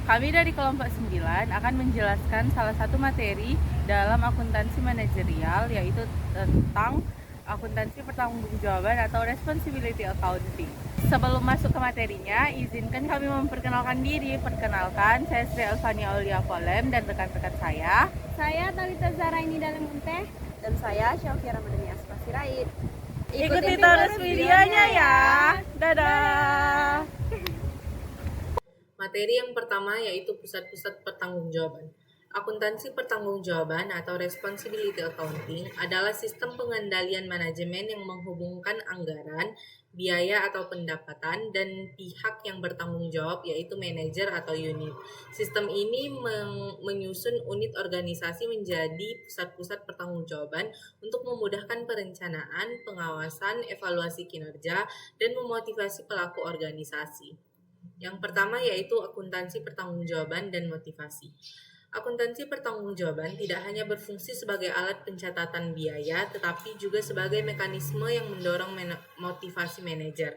Kami dari kelompok 9 akan menjelaskan salah satu materi dalam akuntansi manajerial, yaitu tentang akuntansi pertanggungjawaban atau responsibility accounting. Sebelum masuk ke materinya, izinkan kami memperkenalkan diri. Perkenalkan, saya Sri Alfania Aulia Polem dan rekan-rekan saya. Saya Talita Zaraini Dalemunte. Dan saya Syafira Madani Asma Sirait. Ikuti terus videonya ya. Dadah. Materi yang pertama yaitu pusat-pusat pertanggungjawaban. Akuntansi pertanggungjawaban atau responsibility accounting adalah sistem pengendalian manajemen yang menghubungkan anggaran, biaya atau pendapatan, dan pihak yang bertanggung jawab yaitu manajer atau unit. Sistem ini menyusun unit organisasi menjadi pusat-pusat pertanggungjawaban untuk memudahkan perencanaan, pengawasan, evaluasi kinerja, dan memotivasi pelaku organisasi. Yang pertama yaitu akuntansi pertanggungjawaban dan motivasi. Akuntansi pertanggungjawaban tidak hanya berfungsi sebagai alat pencatatan biaya, tetapi juga sebagai mekanisme yang mendorong motivasi manajer.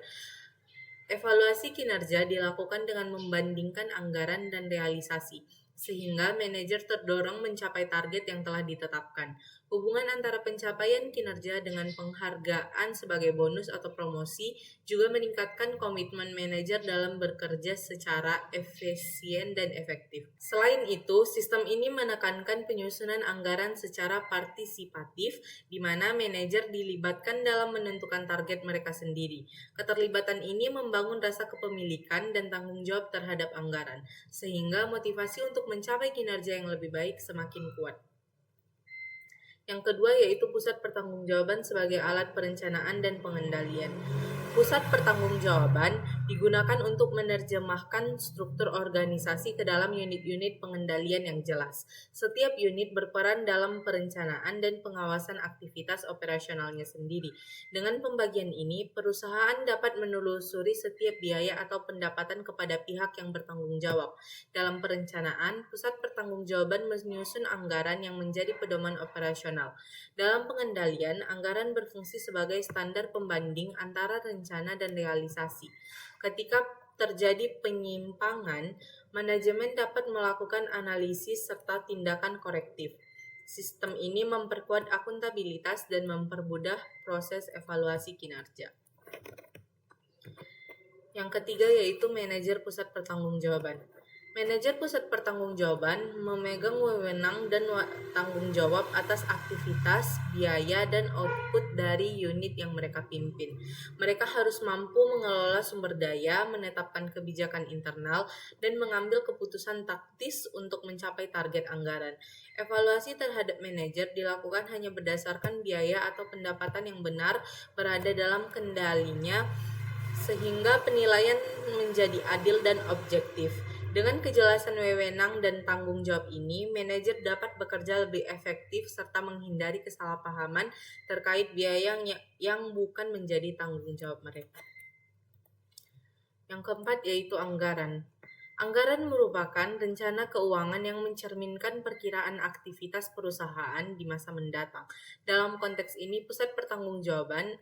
Evaluasi kinerja dilakukan dengan membandingkan anggaran dan realisasi, sehingga manajer terdorong mencapai target yang telah ditetapkan. Hubungan antara pencapaian kinerja dengan penghargaan sebagai bonus atau promosi juga meningkatkan komitmen manajer dalam bekerja secara efisien dan efektif. Selain itu, sistem ini menekankan penyusunan anggaran secara partisipatif, di mana manajer dilibatkan dalam menentukan target mereka sendiri. Keterlibatan ini membangun rasa kepemilikan dan tanggung jawab terhadap anggaran, sehingga motivasi untuk mencapai kinerja yang lebih baik semakin kuat. Yang kedua yaitu pusat pertanggungjawaban sebagai alat perencanaan dan pengendalian. Pusat pertanggungjawaban digunakan untuk menerjemahkan struktur organisasi ke dalam unit-unit pengendalian yang jelas. Setiap unit berperan dalam perencanaan dan pengawasan aktivitas operasionalnya sendiri. Dengan pembagian ini, perusahaan dapat menelusuri setiap biaya atau pendapatan kepada pihak yang bertanggung jawab. Dalam perencanaan, pusat pertanggungjawaban menyusun anggaran yang menjadi pedoman operasional. Dalam pengendalian, anggaran berfungsi sebagai standar pembanding antara rencana dan realisasi. Ketika terjadi penyimpangan, manajemen dapat melakukan analisis serta tindakan korektif. Sistem ini memperkuat akuntabilitas dan mempermudah proses evaluasi kinerja. Yang ketiga yaitu manajer pusat pertanggungjawaban. Manajer pusat pertanggungjawaban memegang wewenang dan tanggung jawab atas aktivitas, biaya, dan output dari unit yang mereka pimpin. Mereka harus mampu mengelola sumber daya, menetapkan kebijakan internal, dan mengambil keputusan taktis untuk mencapai target anggaran. Evaluasi terhadap manajer dilakukan hanya berdasarkan biaya atau pendapatan yang benar berada dalam kendalinya, sehingga penilaian menjadi adil dan objektif. Dengan kejelasan wewenang dan tanggung jawab ini, manajer dapat bekerja lebih efektif serta menghindari kesalahpahaman terkait biaya yang bukan menjadi tanggung jawab mereka. Yang keempat yaitu anggaran. Anggaran merupakan rencana keuangan yang mencerminkan perkiraan aktivitas perusahaan di masa mendatang. Dalam konteks ini, pusat pertanggungjawaban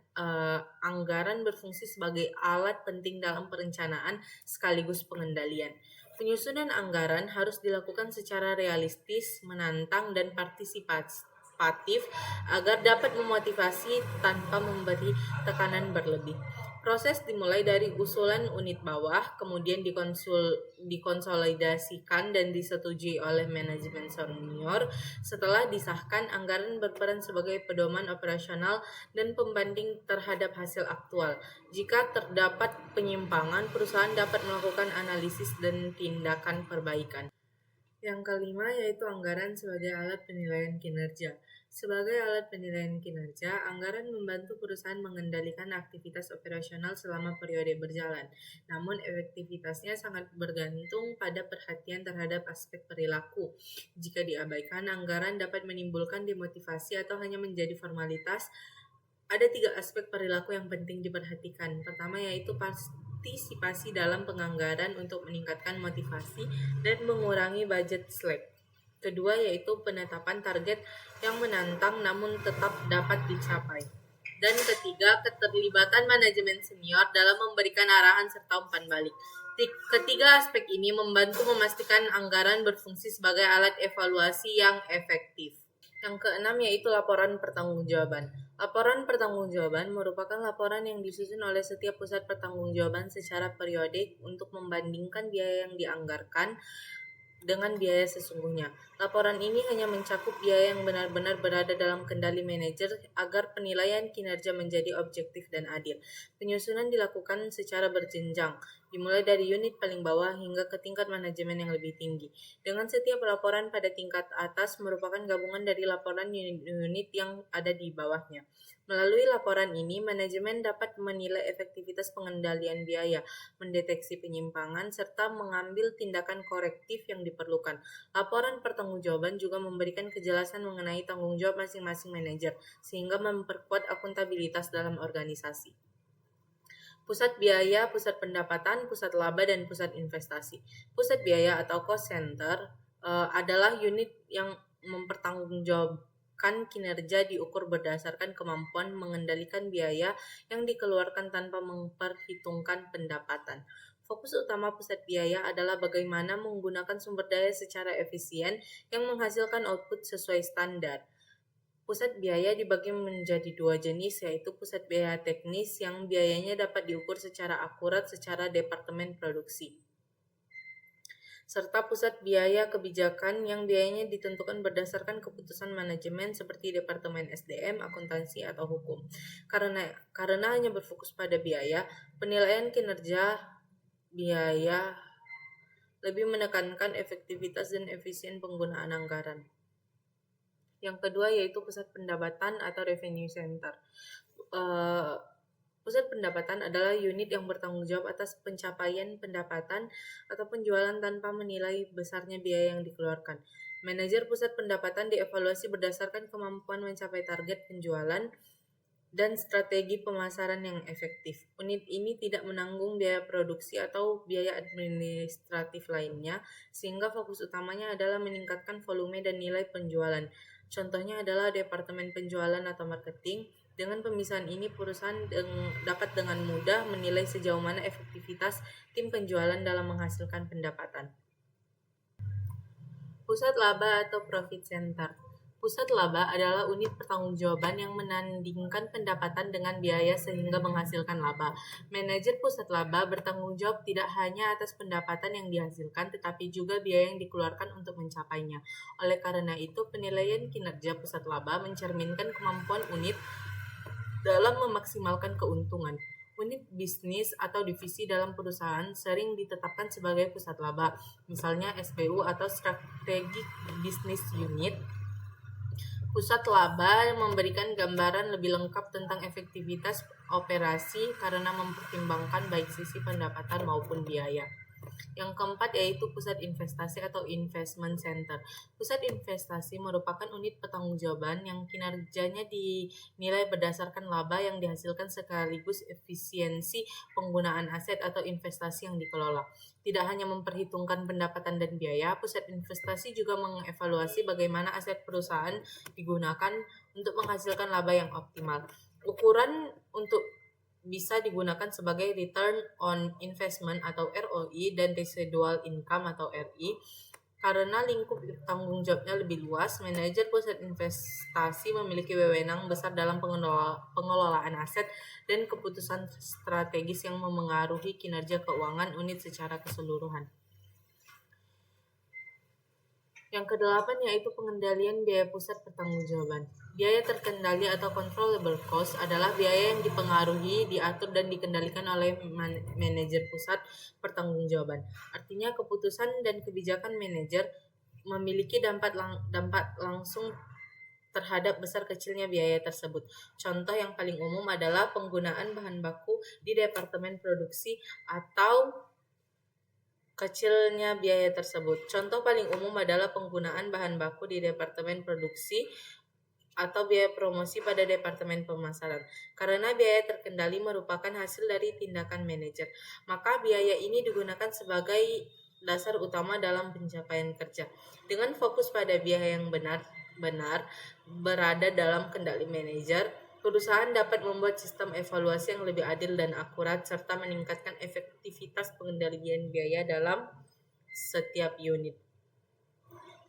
anggaran berfungsi sebagai alat penting dalam perencanaan sekaligus pengendalian. Penyusunan anggaran harus dilakukan secara realistis, menantang, dan partisipatif agar dapat memotivasi tanpa memberi tekanan berlebih. Proses dimulai dari usulan unit bawah, kemudian dikonsolidasikan dan disetujui oleh manajemen senior. Setelah disahkan, anggaran berperan sebagai pedoman operasional dan pembanding terhadap hasil aktual. Jika terdapat penyimpangan, perusahaan dapat melakukan analisis dan tindakan perbaikan. Yang kelima yaitu anggaran sebagai alat penilaian kinerja. Sebagai alat penilaian kinerja, anggaran membantu perusahaan mengendalikan aktivitas operasional selama periode berjalan. Namun efektivitasnya sangat bergantung pada perhatian terhadap aspek perilaku. Jika diabaikan, anggaran dapat menimbulkan demotivasi atau hanya menjadi formalitas. Ada 3 aspek perilaku yang penting diperhatikan. Pertama yaitu partisipasi dalam penganggaran untuk meningkatkan motivasi dan mengurangi budget slack. Kedua yaitu penetapan target yang menantang namun tetap dapat dicapai. Dan ketiga, keterlibatan manajemen senior dalam memberikan arahan serta umpan balik. Ketiga aspek ini membantu memastikan anggaran berfungsi sebagai alat evaluasi yang efektif. Yang keenam yaitu laporan pertanggungjawaban. Laporan pertanggungjawaban merupakan laporan yang disusun oleh setiap pusat pertanggungjawaban secara periodik untuk membandingkan biaya yang dianggarkan dengan biaya sesungguhnya. Laporan ini hanya mencakup biaya yang benar-benar berada dalam kendali manajer agar penilaian kinerja menjadi objektif dan adil. Penyusunan dilakukan secara berjenjang, dimulai dari unit paling bawah hingga ke tingkat manajemen yang lebih tinggi. Dengan setiap laporan pada tingkat atas merupakan gabungan dari laporan unit-unit yang ada di bawahnya. Melalui laporan ini, manajemen dapat menilai efektivitas pengendalian biaya, mendeteksi penyimpangan, serta mengambil tindakan korektif yang diperlukan. Laporan pertanggungjawaban juga memberikan kejelasan mengenai tanggung jawab masing-masing manajer, sehingga memperkuat akuntabilitas dalam organisasi. Pusat biaya, pusat pendapatan, pusat laba, dan pusat investasi. Pusat biaya atau cost center adalah unit yang mempertanggungjawabkan kinerja diukur berdasarkan kemampuan mengendalikan biaya yang dikeluarkan tanpa memperhitungkan pendapatan. Fokus utama pusat biaya adalah bagaimana menggunakan sumber daya secara efisien yang menghasilkan output sesuai standar. Pusat biaya dibagi menjadi dua jenis, yaitu pusat biaya teknis yang biayanya dapat diukur secara akurat secara departemen produksi, serta pusat biaya kebijakan yang biayanya ditentukan berdasarkan keputusan manajemen seperti Departemen SDM, Akuntansi, atau Hukum. Karena hanya berfokus pada biaya, penilaian kinerja biaya lebih menekankan efektivitas dan efisien penggunaan anggaran. Yang kedua yaitu pusat pendapatan atau revenue center. Pusat pendapatan adalah unit yang bertanggung jawab atas pencapaian pendapatan atau penjualan tanpa menilai besarnya biaya yang dikeluarkan. Manajer pusat pendapatan dievaluasi berdasarkan kemampuan mencapai target penjualan dan strategi pemasaran yang efektif. Unit ini tidak menanggung biaya produksi atau biaya administratif lainnya, sehingga fokus utamanya adalah meningkatkan volume dan nilai penjualan. Contohnya adalah departemen penjualan atau marketing. Dengan pemisahan ini, perusahaan dapat dengan mudah menilai sejauh mana efektivitas tim penjualan dalam menghasilkan pendapatan. Pusat laba atau profit center. Pusat laba adalah unit pertanggungjawaban yang menandingkan pendapatan dengan biaya sehingga menghasilkan laba. Manajer pusat laba bertanggung jawab tidak hanya atas pendapatan yang dihasilkan, tetapi juga biaya yang dikeluarkan untuk mencapainya. Oleh karena itu, penilaian kinerja pusat laba mencerminkan kemampuan unit dalam memaksimalkan keuntungan. Unit bisnis atau divisi dalam perusahaan sering ditetapkan sebagai pusat laba, misalnya SBU atau Strategic Business Unit. Pusat laba memberikan gambaran lebih lengkap tentang efektivitas operasi karena mempertimbangkan baik sisi pendapatan maupun biaya. Yang keempat yaitu pusat investasi atau investment center. Pusat investasi merupakan unit pertanggungjawaban yang kinerjanya dinilai berdasarkan laba yang dihasilkan sekaligus efisiensi penggunaan aset atau investasi yang dikelola. Tidak hanya memperhitungkan pendapatan dan biaya, pusat investasi juga mengevaluasi bagaimana aset perusahaan digunakan untuk menghasilkan laba yang optimal. Ukuran untuk bisa digunakan sebagai return on investment atau ROI dan residual income atau RI. Karena lingkup tanggung jawabnya lebih luas, manajer pusat investasi memiliki wewenang besar dalam pengelolaan aset dan keputusan strategis yang memengaruhi kinerja keuangan unit secara keseluruhan. Yang kedelapan yaitu pengendalian biaya pusat pertanggungjawaban. Biaya terkendali atau controllable cost adalah biaya yang dipengaruhi, diatur, dan dikendalikan oleh manajer pusat pertanggungjawaban. Artinya keputusan dan kebijakan manajer memiliki dampak langsung terhadap besar kecilnya biaya tersebut. Contoh yang paling umum adalah penggunaan bahan baku di departemen produksi atau kecilnya biaya tersebut. Contoh paling umum adalah penggunaan bahan baku di departemen produksi atau biaya promosi pada departemen pemasaran. Karena biaya terkendali merupakan hasil dari tindakan manajer, maka biaya ini digunakan sebagai dasar utama dalam pencapaian kerja. Dengan fokus pada biaya yang benar berada dalam kendali manajer, Perusahaan dapat membuat sistem evaluasi yang lebih adil dan akurat serta meningkatkan efektivitas pengendalian biaya dalam setiap unit.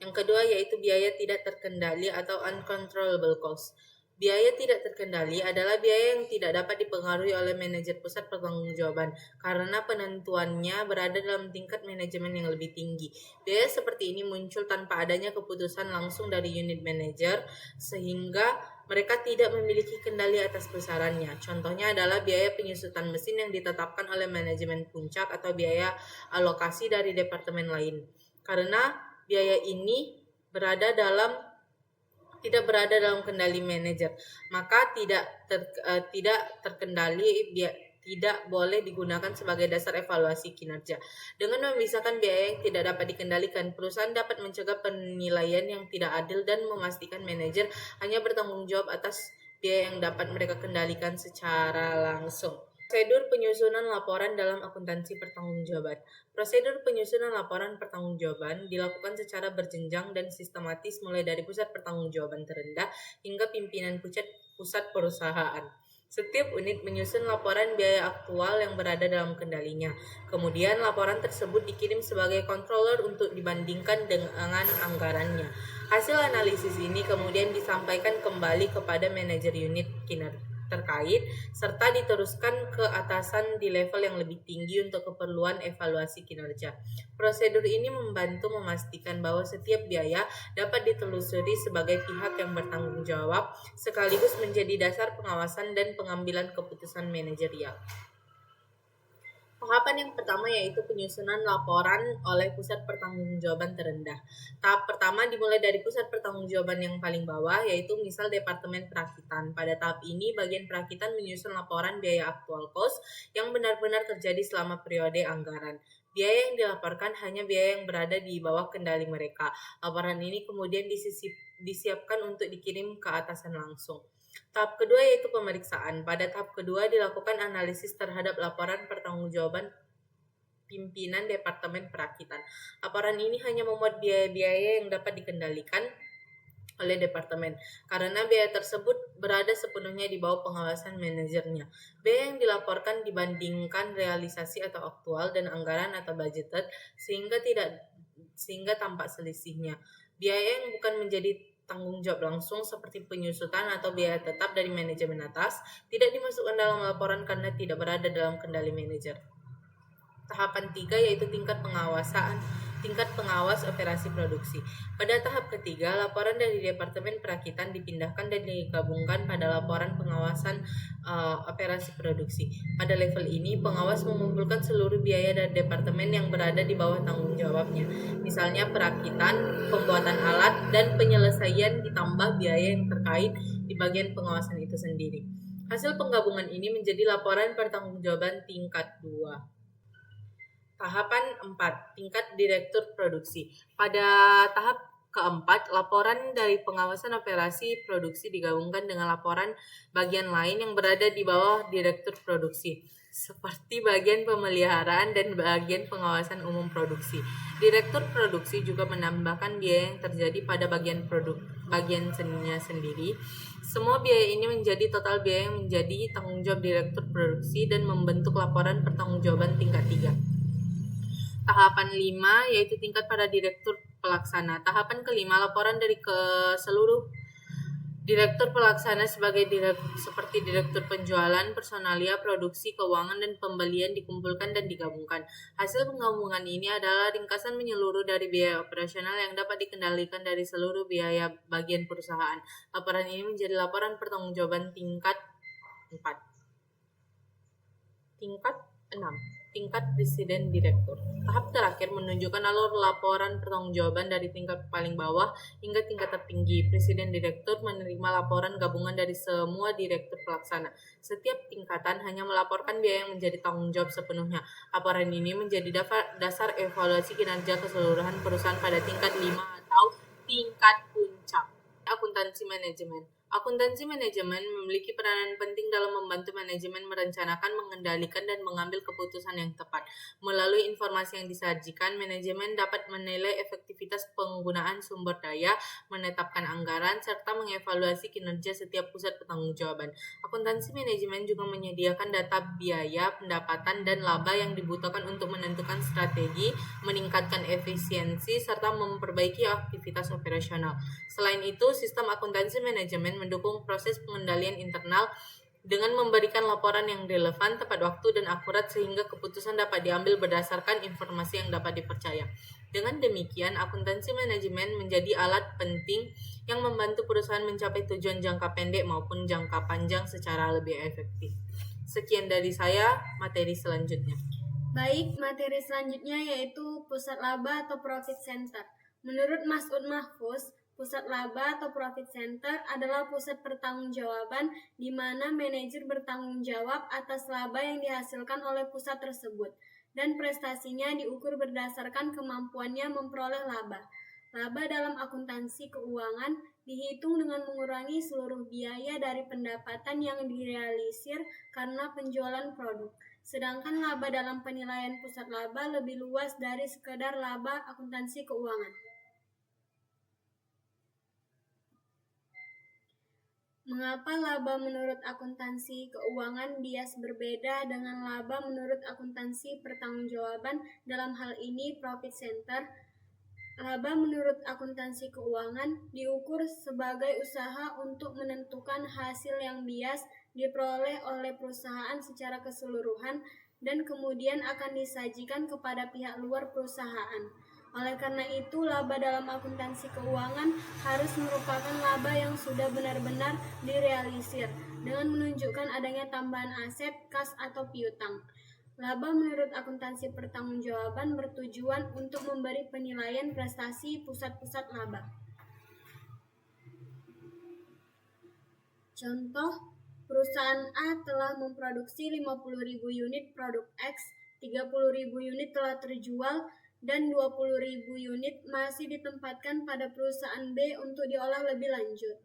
Yang kedua yaitu biaya tidak terkendali atau uncontrollable cost. Biaya tidak terkendali adalah biaya yang tidak dapat dipengaruhi oleh manajer pusat pertanggungjawaban karena penentuannya berada dalam tingkat manajemen yang lebih tinggi. Biaya seperti ini muncul tanpa adanya keputusan langsung dari unit manajer sehingga mereka tidak memiliki kendali atas besarannya. Contohnya adalah biaya penyusutan mesin yang ditetapkan oleh manajemen puncak atau biaya alokasi dari departemen lain. Karena biaya ini tidak berada dalam kendali manajer, maka tidak terkendali tidak boleh digunakan sebagai dasar evaluasi kinerja. Dengan memisahkan biaya yang tidak dapat dikendalikan, perusahaan dapat mencegah penilaian yang tidak adil dan memastikan manajer hanya bertanggung jawab atas biaya yang dapat mereka kendalikan secara langsung. Prosedur penyusunan laporan dalam akuntansi pertanggungjawaban. Prosedur penyusunan laporan pertanggungjawaban dilakukan secara berjenjang dan sistematis mulai dari pusat pertanggungjawaban terendah hingga pimpinan pusat perusahaan. Setiap unit menyusun laporan biaya aktual yang berada dalam kendalinya. Kemudian laporan tersebut dikirim sebagai controller untuk dibandingkan dengan anggarannya. Hasil analisis ini kemudian disampaikan kembali kepada manajer unit kinerja terkait serta diteruskan ke atasan di level yang lebih tinggi untuk keperluan evaluasi kinerja. Prosedur ini membantu memastikan bahwa setiap biaya dapat ditelusuri sebagai pihak yang bertanggung jawab sekaligus menjadi dasar pengawasan dan pengambilan keputusan manajerial. Tahapan yang pertama yaitu penyusunan laporan oleh pusat pertanggungjawaban terendah. Tahap pertama dimulai dari pusat pertanggungjawaban yang paling bawah yaitu misal Departemen Perakitan. Pada tahap ini bagian perakitan menyusun laporan biaya aktual cost yang benar-benar terjadi selama periode anggaran. Biaya yang dilaporkan hanya biaya yang berada di bawah kendali mereka. Laporan ini kemudian disiapkan untuk dikirim ke atasan langsung. Tahap kedua yaitu pemeriksaan. Pada tahap kedua dilakukan analisis terhadap laporan pertanggungjawaban pimpinan Departemen Perakitan. Laporan ini hanya memuat biaya-biaya yang dapat dikendalikan oleh departemen karena biaya tersebut berada sepenuhnya di bawah pengawasan manajernya. Biaya yang dilaporkan dibandingkan realisasi atau aktual dan anggaran atau budgeted sehingga tampak selisihnya. Biaya yang bukan menjadi tanggung jawab langsung seperti penyusutan atau biaya tetap dari manajemen atas tidak dimasukkan dalam laporan karena tidak berada dalam kendali manajer. Tahapan 3 yaitu tingkat pengawas operasi produksi. Pada tahap ketiga, laporan dari Departemen Perakitan dipindahkan dan digabungkan pada laporan pengawasan operasi produksi. Pada level ini, pengawas mengumpulkan seluruh biaya dari departemen yang berada di bawah tanggung jawabnya. Misalnya perakitan, pembuatan alat, dan penyelesaian ditambah biaya yang terkait di bagian pengawasan itu sendiri. Hasil penggabungan ini menjadi laporan pertanggungjawaban tingkat 2. Tahapan 4, tingkat direktur produksi. Pada tahap keempat, laporan dari pengawasan operasi produksi digabungkan dengan laporan bagian lain yang berada di bawah direktur produksi, seperti bagian pemeliharaan dan bagian pengawasan umum produksi. Direktur produksi juga menambahkan biaya yang terjadi pada bagian seninya sendiri. Semua biaya ini menjadi total biaya yang menjadi tanggung jawab direktur produksi dan membentuk laporan pertanggungjawaban tingkat 3. Tahapan 5 yaitu tingkat pada direktur pelaksana. Tahapan kelima, laporan dari seluruh direktur pelaksana seperti direktur penjualan, personalia, produksi, keuangan, dan pembelian dikumpulkan dan digabungkan. Hasil penggabungan ini adalah ringkasan menyeluruh dari biaya operasional yang dapat dikendalikan dari seluruh biaya bagian perusahaan. Laporan ini menjadi laporan pertanggungjawaban tingkat 4. Tingkat 6. Tingkat Presiden Direktur. Tahap terakhir menunjukkan alur laporan pertanggungjawaban dari tingkat paling bawah hingga tingkat tertinggi. Presiden Direktur menerima laporan gabungan dari semua direktur pelaksana. Setiap tingkatan hanya melaporkan biaya yang menjadi tanggung jawab sepenuhnya. Laporan ini menjadi dasar evaluasi kinerja keseluruhan perusahaan pada tingkat 5 atau tingkat puncak. Akuntansi manajemen. Akuntansi manajemen memiliki peranan penting dalam membantu manajemen merencanakan, mengendalikan, dan mengambil keputusan yang tepat. Melalui informasi yang disajikan, manajemen dapat menilai efektivitas penggunaan sumber daya, menetapkan anggaran, serta mengevaluasi kinerja setiap pusat pertanggungjawaban. Akuntansi manajemen juga menyediakan data biaya, pendapatan, dan laba yang dibutuhkan untuk menentukan strategi, meningkatkan efisiensi, serta memperbaiki aktivitas operasional. Selain itu, sistem akuntansi manajemen mendukung proses pengendalian internal dengan memberikan laporan yang relevan, tepat waktu, dan akurat sehingga keputusan dapat diambil berdasarkan informasi yang dapat dipercaya. Dengan demikian, akuntansi manajemen menjadi alat penting yang membantu perusahaan mencapai tujuan jangka pendek maupun jangka panjang secara lebih efektif. Sekian dari saya, materi selanjutnya. Baik, materi selanjutnya yaitu pusat laba atau profit center. Menurut Mas'ud Mahfuz, pusat laba atau profit center adalah pusat pertanggungjawaban di mana manajer bertanggung jawab atas laba yang dihasilkan oleh pusat tersebut dan prestasinya diukur berdasarkan kemampuannya memperoleh laba. Laba dalam akuntansi keuangan dihitung dengan mengurangi seluruh biaya dari pendapatan yang direalisir karena penjualan produk. Sedangkan laba dalam penilaian pusat laba lebih luas dari sekedar laba akuntansi keuangan. Mengapa laba menurut akuntansi keuangan bias berbeda dengan laba menurut akuntansi pertanggungjawaban, dalam hal ini profit center? Laba menurut akuntansi keuangan diukur sebagai usaha untuk menentukan hasil yang bias diperoleh oleh perusahaan secara keseluruhan dan kemudian akan disajikan kepada pihak luar perusahaan. Oleh karena itu, laba dalam akuntansi keuangan harus merupakan laba yang sudah benar-benar direalisir dengan menunjukkan adanya tambahan aset, kas, atau piutang. Laba menurut akuntansi pertanggungjawaban bertujuan untuk memberi penilaian prestasi pusat-pusat laba. Contoh, perusahaan A telah memproduksi 50.000 unit produk X, 30.000 unit telah terjual, dan 20.000 unit masih ditempatkan pada perusahaan B untuk diolah lebih lanjut.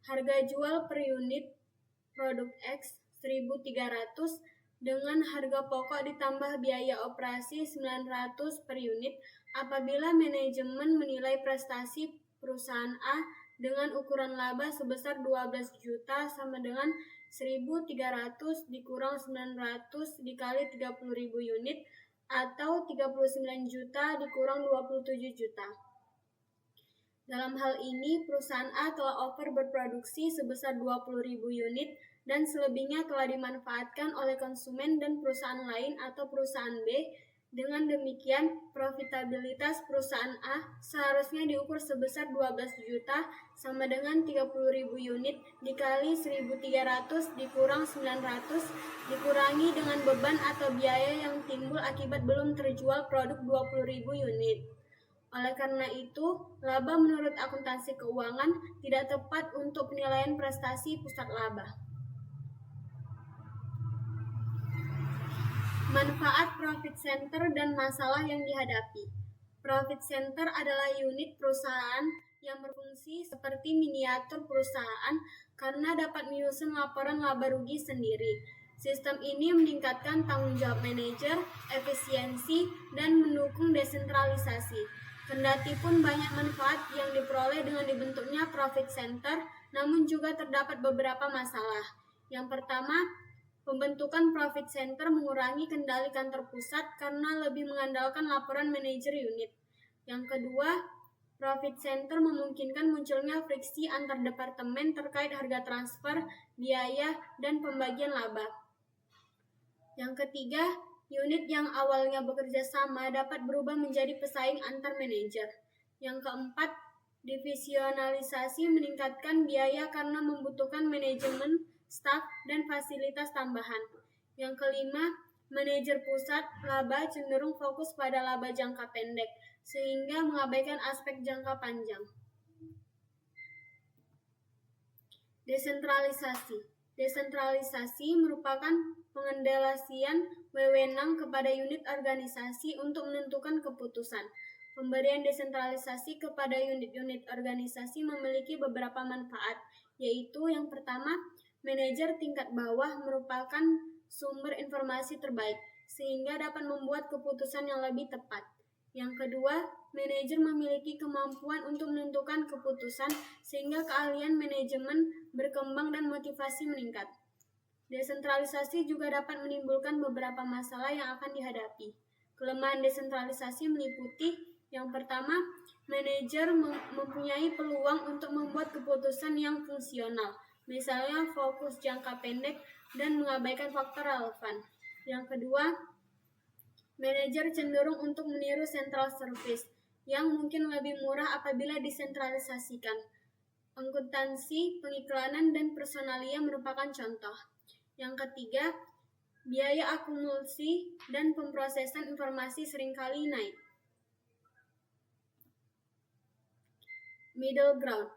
Harga jual per unit produk X 1.300 dengan harga pokok ditambah biaya operasi 900 per unit apabila manajemen menilai prestasi perusahaan A dengan ukuran laba sebesar 12 juta sama dengan 1.300 dikurang 900 dikali 30.000 unit atau 39 juta dikurang 27 juta. Dalam hal ini, perusahaan A telah over berproduksi sebesar 20.000 unit dan selebihnya telah dimanfaatkan oleh konsumen dan perusahaan lain atau perusahaan B. Dengan demikian, profitabilitas perusahaan A seharusnya diukur sebesar 12 juta sama dengan 30.000 unit dikali 1.300 dikurang 900 dikurangi dengan beban atau biaya yang timbul akibat belum terjual produk 20.000 unit. Oleh karena itu, laba menurut akuntansi keuangan tidak tepat untuk penilaian prestasi pusat laba. Manfaat profit center dan masalah yang dihadapi. Profit center adalah unit perusahaan yang berfungsi seperti miniatur perusahaan karena dapat menyusun laporan laba rugi sendiri. Sistem ini meningkatkan tanggung jawab manajer, efisiensi, dan mendukung desentralisasi. Kendati pun banyak manfaat yang diperoleh dengan dibentuknya profit center, namun juga terdapat beberapa masalah. Yang pertama, pembentukan profit center mengurangi kendali kantor pusat karena lebih mengandalkan laporan manajer unit. Yang kedua, profit center memungkinkan munculnya friksi antar departemen terkait harga transfer, biaya, dan pembagian laba. Yang ketiga, unit yang awalnya bekerja sama dapat berubah menjadi pesaing antar manajer. Yang keempat, divisionalisasi meningkatkan biaya karena membutuhkan manajemen, staf, dan fasilitas tambahan. Yang kelima, manajer pusat laba cenderung fokus pada laba jangka pendek, sehingga mengabaikan aspek jangka panjang. Desentralisasi merupakan pengendalian wewenang kepada unit organisasi untuk menentukan keputusan. Pemberian desentralisasi kepada unit-unit organisasi memiliki beberapa manfaat. yaitu yang pertama, manajer tingkat bawah merupakan sumber informasi terbaik, sehingga dapat membuat keputusan yang lebih tepat. Yang kedua, manajer memiliki kemampuan untuk menentukan keputusan, sehingga keahlian manajemen berkembang dan motivasi meningkat. Desentralisasi juga dapat menimbulkan beberapa masalah yang akan dihadapi. Kelemahan desentralisasi meliputi yang pertama, manajer mempunyai peluang untuk membuat keputusan yang fungsional, misalnya fokus jangka pendek dan mengabaikan faktor relevan. Yang kedua, manajer cenderung untuk meniru central service yang mungkin lebih murah apabila disentralisasikan. Akuntansi, pengiklanan, dan personalia merupakan contoh. Yang ketiga, biaya akumulasi dan pemrosesan informasi seringkali naik. Middle ground.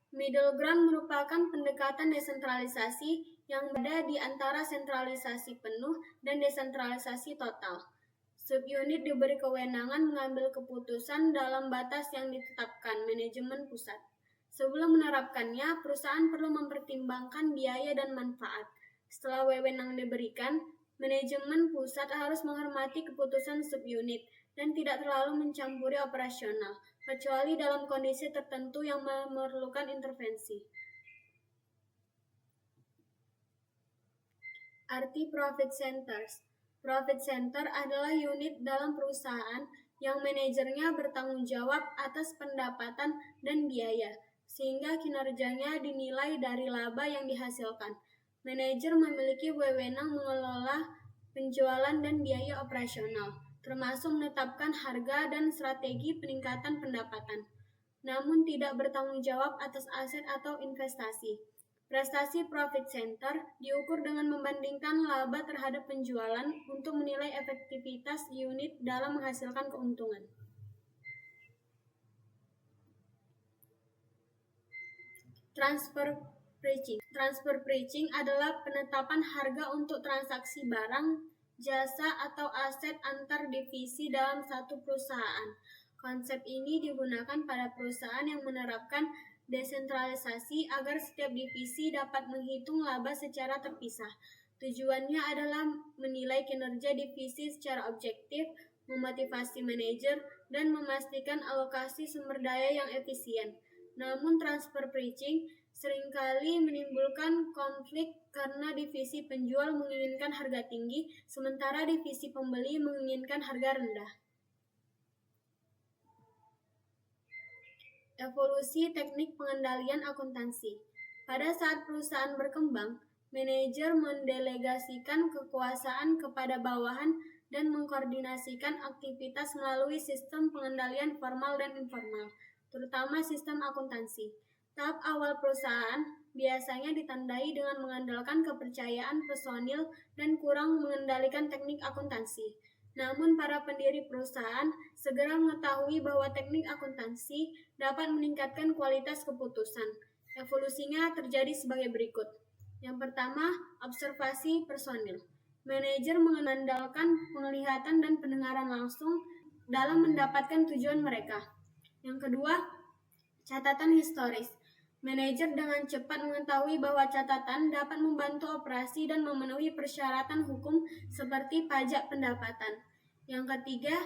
Middle ground merupakan pendekatan desentralisasi yang berada di antara sentralisasi penuh dan desentralisasi total. Subunit diberi kewenangan mengambil keputusan dalam batas yang ditetapkan manajemen pusat. Sebelum menerapkannya, perusahaan perlu mempertimbangkan biaya dan manfaat. Setelah wewenang diberikan, manajemen pusat harus menghormati keputusan subunit dan tidak terlalu mencampuri operasional, kecuali dalam kondisi tertentu yang memerlukan intervensi. Arti profit centers. Profit center adalah unit dalam perusahaan yang manajernya bertanggung jawab atas pendapatan dan biaya, sehingga kinerjanya dinilai dari laba yang dihasilkan. Manajer memiliki wewenang mengelola penjualan dan biaya operasional, termasuk menetapkan harga dan strategi peningkatan pendapatan, namun tidak bertanggung jawab atas aset atau investasi. Prestasi profit center diukur dengan membandingkan laba terhadap penjualan untuk menilai efektivitas unit dalam menghasilkan keuntungan. Transfer pricing. Transfer pricing adalah penetapan harga untuk transaksi barang, jasa, atau aset antar divisi dalam satu perusahaan. Konsep ini digunakan pada perusahaan yang menerapkan desentralisasi agar setiap divisi dapat menghitung laba secara terpisah. Tujuannya adalah menilai kinerja divisi secara objektif, memotivasi manajer, dan memastikan alokasi sumber daya yang efisien. Namun transfer pricing seringkali menimbulkan konflik karena divisi penjual menginginkan harga tinggi, sementara divisi pembeli menginginkan harga rendah. Evolusi teknik pengendalian akuntansi. Pada saat perusahaan berkembang, manajer mendelegasikan kekuasaan kepada bawahan dan mengkoordinasikan aktivitas melalui sistem pengendalian formal dan informal, terutama sistem akuntansi. Tahap awal perusahaan biasanya ditandai dengan mengandalkan kepercayaan personil dan kurang mengendalikan teknik akuntansi. Namun para pendiri perusahaan segera mengetahui bahwa teknik akuntansi dapat meningkatkan kualitas keputusan. Evolusinya terjadi sebagai berikut. Yang pertama, observasi personil. Manajer mengandalkan penglihatan dan pendengaran langsung dalam mendapatkan tujuan mereka. Yang kedua, catatan historis. Manajer dengan cepat mengetahui bahwa catatan dapat membantu operasi dan memenuhi persyaratan hukum seperti pajak pendapatan. Yang ketiga,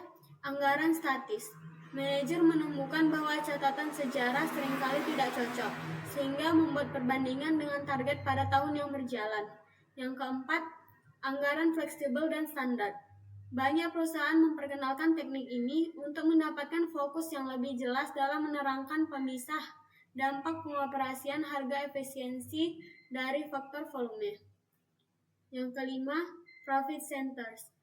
anggaran statis. Manajer menemukan bahwa catatan sejarah seringkali tidak cocok, sehingga membuat perbandingan dengan target pada tahun yang berjalan. Yang keempat, anggaran fleksibel dan standar. Banyak perusahaan memperkenalkan teknik ini untuk mendapatkan fokus yang lebih jelas dalam menerangkan pemisah dampak pengoperasian harga efisiensi dari faktor volume. Yang kelima, profit centers.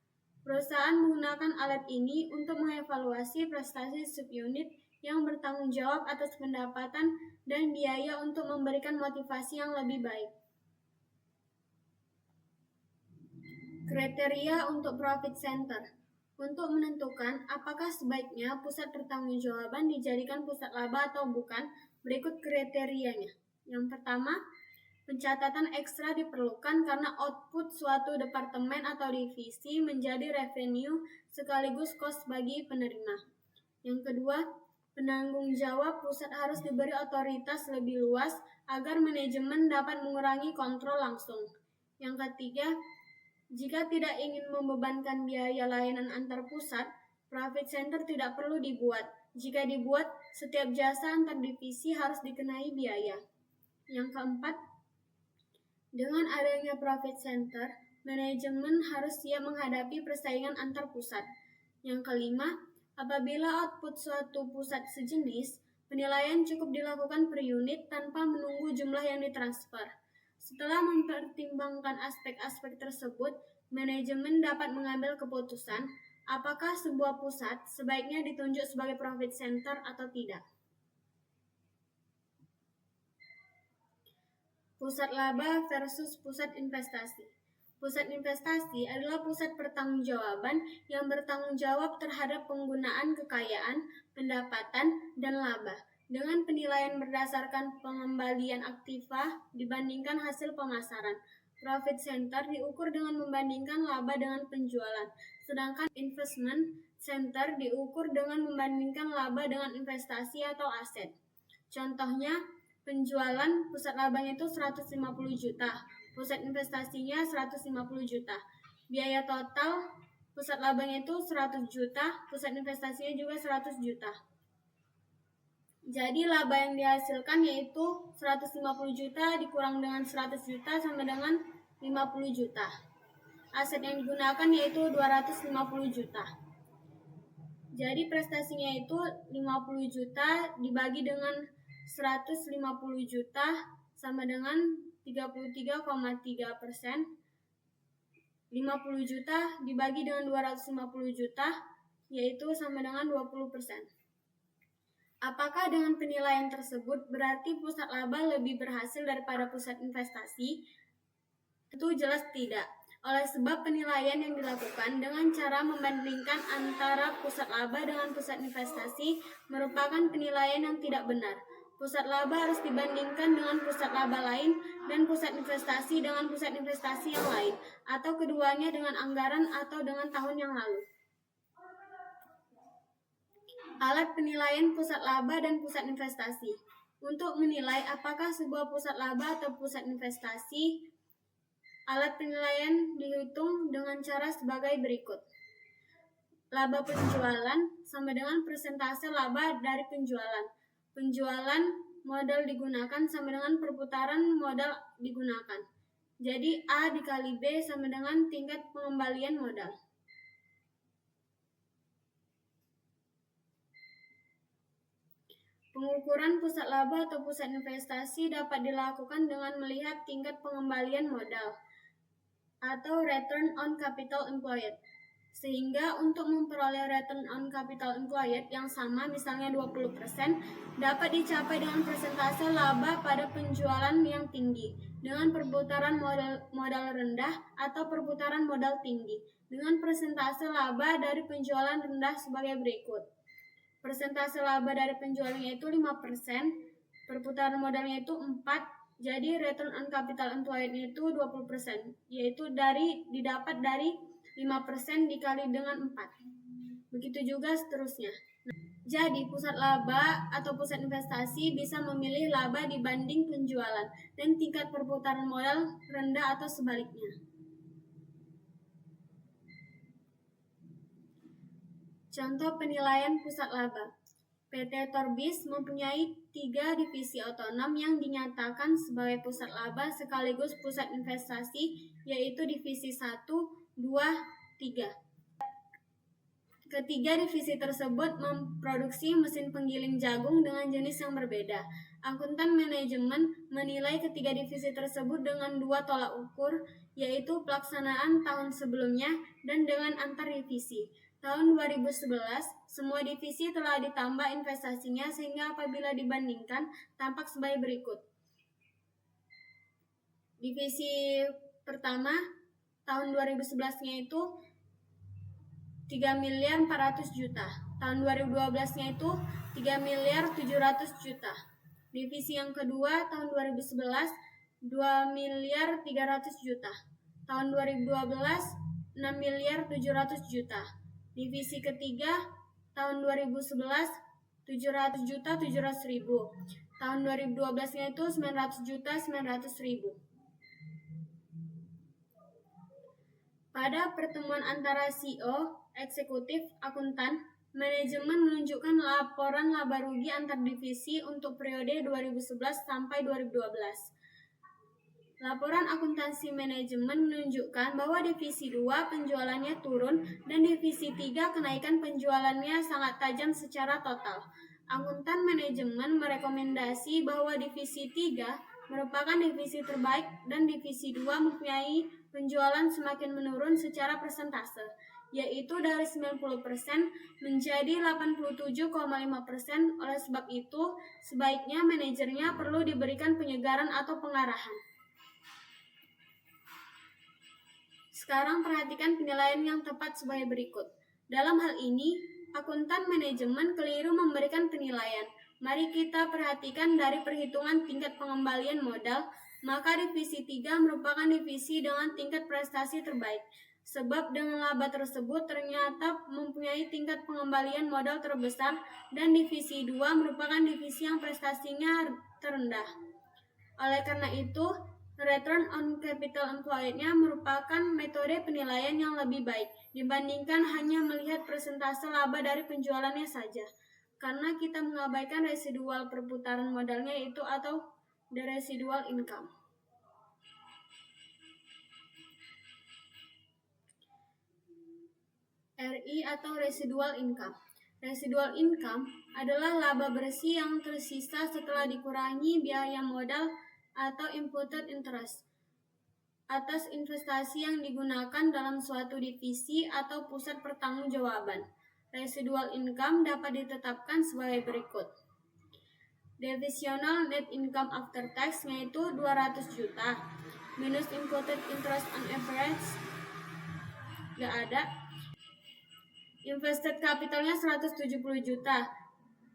Perusahaan menggunakan alat ini untuk mengevaluasi prestasi subunit yang bertanggung jawab atas pendapatan dan biaya untuk memberikan motivasi yang lebih baik. Kriteria untuk profit center. Untuk menentukan apakah sebaiknya pusat pertanggungjawaban dijadikan pusat laba atau bukan, berikut kriterianya. Yang pertama, pencatatan ekstra diperlukan karena output suatu departemen atau divisi menjadi revenue sekaligus cost bagi penerima. Yang kedua, Penanggung jawab pusat harus diberi otoritas lebih luas agar manajemen dapat mengurangi kontrol langsung. Yang ketiga, jika tidak ingin membebankan biaya layanan antar pusat, profit center tidak perlu dibuat. Jika dibuat, setiap jasa antar divisi harus dikenai biaya. Yang keempat, dengan adanya profit center, manajemen harus siap menghadapi persaingan antar pusat. Yang kelima, apabila output suatu pusat sejenis, penilaian cukup dilakukan per unit tanpa menunggu jumlah yang ditransfer. Setelah mempertimbangkan aspek-aspek tersebut, manajemen dapat mengambil keputusan apakah sebuah pusat sebaiknya ditunjuk sebagai profit center atau tidak. Pusat laba versus pusat investasi. Pusat investasi adalah pusat pertanggungjawaban yang bertanggung jawab terhadap penggunaan kekayaan, pendapatan, dan laba dengan penilaian berdasarkan pengembalian aktiva dibandingkan hasil pemasaran. Profit center diukur dengan membandingkan laba dengan penjualan, sedangkan investment center diukur dengan membandingkan laba dengan investasi atau aset. Contohnya, penjualan pusat labanya itu 150 juta, pusat investasinya 150 juta. Biaya total pusat labanya itu 100 juta, pusat investasinya juga 100 juta. Jadi laba yang dihasilkan yaitu 150 juta dikurang dengan 100 juta sama dengan 50 juta. Aset yang digunakan yaitu 250 juta. Jadi prestasinya itu 50 juta dibagi dengan 150 juta sama dengan 33,3%. 50 juta dibagi dengan 250 juta yaitu sama dengan 20%. Apakah dengan penilaian tersebut berarti pusat laba lebih berhasil daripada pusat investasi? Tentu jelas tidak. Oleh sebab penilaian yang dilakukan dengan cara membandingkan antara pusat laba dengan pusat investasi merupakan penilaian yang tidak benar. Pusat laba harus dibandingkan dengan pusat laba lain dan pusat investasi dengan pusat investasi yang lain, atau keduanya dengan anggaran atau dengan tahun yang lalu. Alat penilaian pusat laba dan pusat investasi. Untuk menilai apakah sebuah pusat laba atau pusat investasi, alat penilaian dihitung dengan cara sebagai berikut. Laba penjualan sama dengan persentase laba dari penjualan. Penjualan modal digunakan sama dengan perputaran modal digunakan. Jadi A dikali B sama dengan tingkat pengembalian modal. Pengukuran pusat laba atau pusat investasi dapat dilakukan dengan melihat tingkat pengembalian modal atau return on capital employed. Sehingga untuk memperoleh return on capital employed yang sama, misalnya 20%, dapat dicapai dengan persentase laba pada penjualan yang tinggi, dengan perputaran modal rendah atau perputaran modal tinggi, dengan persentase laba dari penjualan rendah sebagai berikut. Persentase laba dari penjualannya itu 5%, perputaran modalnya itu 4%, jadi return on capital employed-nya itu 20%, yaitu didapat dari 5% dikali dengan 4. Begitu juga seterusnya. Jadi pusat laba atau pusat investasi bisa memilih laba dibanding penjualan dan tingkat perputaran modal rendah atau sebaliknya. Contoh penilaian pusat laba. PT Torbis mempunyai 3 divisi otonom yang dinyatakan sebagai pusat laba sekaligus pusat investasi, yaitu divisi 1, 2, 3. Ketiga divisi tersebut memproduksi mesin penggiling jagung dengan jenis yang berbeda. Akuntan manajemen menilai ketiga divisi tersebut dengan 2 tolak ukur, yaitu pelaksanaan tahun sebelumnya dan dengan antar divisi. Tahun 2011, semua divisi telah ditambah investasinya sehingga apabila dibandingkan tampak sebagai berikut. Divisi pertama tahun 2011-nya itu 3.400 juta. Tahun 2012-nya itu 3.700 juta. Divisi yang kedua tahun 2011 2.300 juta. Tahun 2012 6.700 juta. Divisi ketiga tahun 2011 700.700.000. Tahun 2012-nya itu 900.900.000. Pada pertemuan antara CEO, eksekutif, akuntan, manajemen menunjukkan laporan laba rugi antar divisi untuk periode 2011 sampai 2012. Laporan akuntansi manajemen menunjukkan bahwa divisi 2 penjualannya turun dan divisi 3 kenaikan penjualannya sangat tajam secara total. Akuntan manajemen merekomendasi bahwa divisi 3 merupakan divisi terbaik dan divisi 2 mempunyai penjualan semakin menurun secara persentase, yaitu dari 90% menjadi 87,5%. Oleh sebab itu, sebaiknya manajernya perlu diberikan penyegaran atau pengarahan. Sekarang perhatikan penilaian yang tepat sebagai berikut. Dalam hal ini, akuntan manajemen keliru memberikan penilaian. Mari kita perhatikan dari perhitungan tingkat pengembalian modal, maka divisi 3 merupakan divisi dengan tingkat prestasi terbaik. Sebab dengan laba tersebut ternyata mempunyai tingkat pengembalian modal terbesar dan divisi 2 merupakan divisi yang prestasinya terendah. Oleh karena itu, Return on Capital Employed-nya merupakan metode penilaian yang lebih baik dibandingkan hanya melihat persentase laba dari penjualannya saja, karena kita mengabaikan residual perputaran modalnya itu atau the residual income. RI atau residual income. Residual income adalah laba bersih yang tersisa setelah dikurangi biaya modal atau imputed interest atas investasi yang digunakan dalam suatu divisi atau pusat pertanggungjawaban. Residual income dapat ditetapkan sebagai berikut. Divisional net income after tax yaitu 200 juta minus imputed interest on average gak ada. Invested capitalnya 170 juta